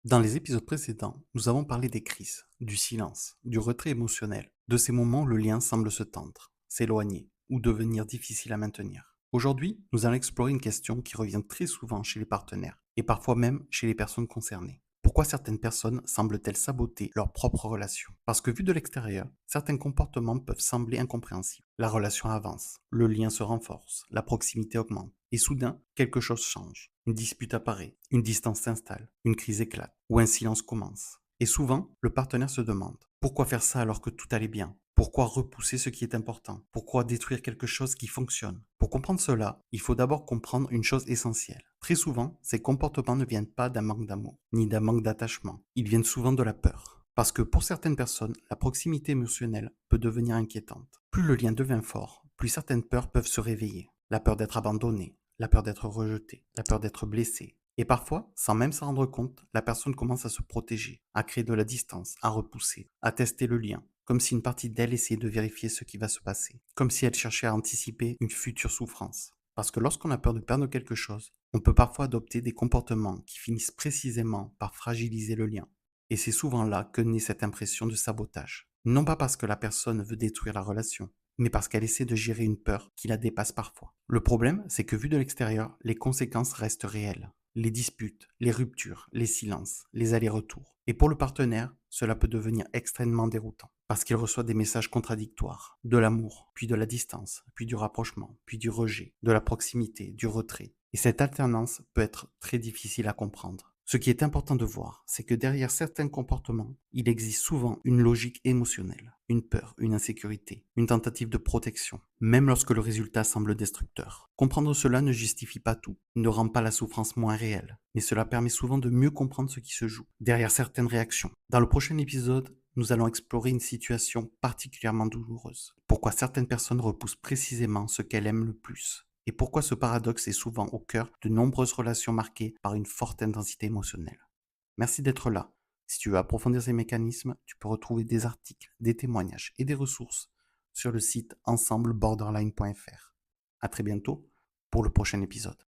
Dans les épisodes précédents, nous avons parlé des crises, du silence, du retrait émotionnel, de ces moments où le lien semble se tendre, s'éloigner ou devenir difficile à maintenir. Aujourd'hui, nous allons explorer une question qui revient très souvent chez les partenaires et parfois même chez les personnes concernées. Pourquoi certaines personnes semblent-elles saboter leur propre relation? Parce que vu de l'extérieur, certains comportements peuvent sembler incompréhensibles. La relation avance, le lien se renforce, la proximité augmente, et soudain, quelque chose change. Une dispute apparaît, une distance s'installe, une crise éclate, ou un silence commence. Et souvent, le partenaire se demande, pourquoi faire ça alors que tout allait bien? Pourquoi repousser ce qui est important? Pourquoi détruire quelque chose qui fonctionne? Pour comprendre cela, il faut d'abord comprendre une chose essentielle. Très souvent, ces comportements ne viennent pas d'un manque d'amour, ni d'un manque d'attachement. Ils viennent souvent de la peur. Parce que pour certaines personnes, la proximité émotionnelle peut devenir inquiétante. Plus le lien devient fort, plus certaines peurs peuvent se réveiller. La peur d'être abandonné, la peur d'être rejeté, la peur d'être blessé. Et parfois, sans même s'en rendre compte, la personne commence à se protéger, à créer de la distance, à repousser, à tester le lien, comme si une partie d'elle essayait de vérifier ce qui va se passer, comme si elle cherchait à anticiper une future souffrance. Parce que lorsqu'on a peur de perdre quelque chose, on peut parfois adopter des comportements qui finissent précisément par fragiliser le lien. Et c'est souvent là que naît cette impression de sabotage. Non pas parce que la personne veut détruire la relation, mais parce qu'elle essaie de gérer une peur qui la dépasse parfois. Le problème, c'est que vu de l'extérieur, les conséquences restent réelles. Les disputes, les ruptures, les silences, les allers-retours. Et pour le partenaire, cela peut devenir extrêmement déroutant, parce qu'il reçoit des messages contradictoires, de l'amour, puis de la distance, puis du rapprochement, puis du rejet, de la proximité, du retrait. Et cette alternance peut être très difficile à comprendre. Ce qui est important de voir, c'est que derrière certains comportements, il existe souvent une logique émotionnelle, une peur, une insécurité, une tentative de protection, même lorsque le résultat semble destructeur. Comprendre cela ne justifie pas tout, ne rend pas la souffrance moins réelle, mais cela permet souvent de mieux comprendre ce qui se joue derrière certaines réactions. Dans le prochain épisode, nous allons explorer une situation particulièrement douloureuse. Pourquoi certaines personnes repoussent précisément ce qu'elles aiment le plus et pourquoi ce paradoxe est souvent au cœur de nombreuses relations marquées par une forte intensité émotionnelle. Merci d'être là. Si tu veux approfondir ces mécanismes, tu peux retrouver des articles, des témoignages et des ressources sur le site ensembleborderline.fr. À très bientôt pour le prochain épisode.